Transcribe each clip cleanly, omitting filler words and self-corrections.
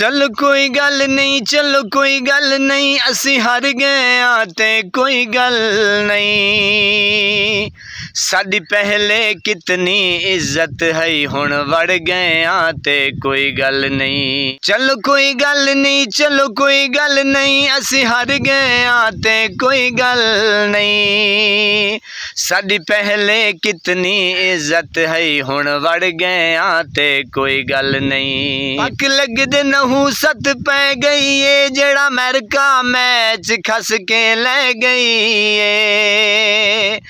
चलो कोई गल नहीं, चलो कोई गल नहीं, असी हार गए आते कोई गल नहीं। साडी पहले कितनी इज्जत है, हुण वड़ गए आते कोई गल नहीं। चलो कोई गल नहीं, चलो कोई गल नहीं, असी हार गए आते कोई गल नहीं। साडी पहले कितनी इज्जत है, हुण वड़ गए आते कोई गल नहीं। पक लगदे नहू सत पै गई है, जेड़ा अमेरिका मैच खस के ले गई है।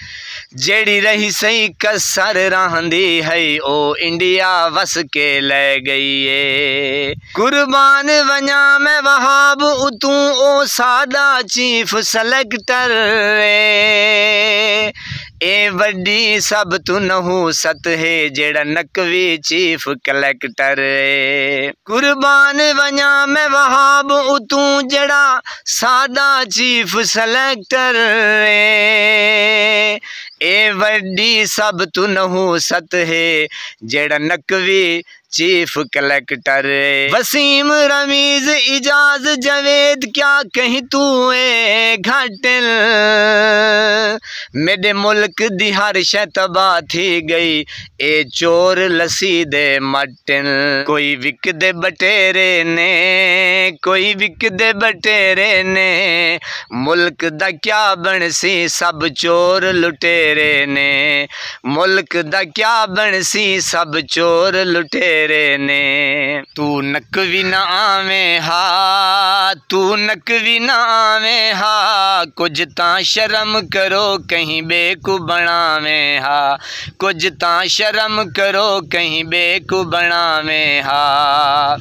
जेड़ी रही सही कसर रहंदी है, ओ इंडिया वस के ले गई है। कुर्बान वञा मैं वहाब उतू ओ सादा चीफ सेलेक्टर ए वड्डी सब तू नहूसत है, जेड़ा नकवी चीफ कलेक्टर है। कुर्बान वञा मैं वहाब उतू जेड़ा सादा चीफ सेलेक्टर ए वड्डी सब तू नहूसत है, जेड़ा नकवी चीफ कलेक्टर। वसीम रमीज इजाज जवेद क्या कहीं तू ए घाटिल, मेरे मुल्क दी हर शै तबाह थी गई, ए चोर लसी दे मटिन। कोई विकदे बटेरे ने, कोई विकदे बटेरे ने, मुल्क दा क्या बनसी सब चोर लुटेरे ने। मुल्क दा क्या बनसी सब चोर लुटेरे ने। तू नकवी ना आवे हा, तू नकवी ना आवे हा, कुछ तां शर्म करो कहीं बेकू बनावे हा। कुछ तां शर्म करो कहीं बेकू बनावे हा।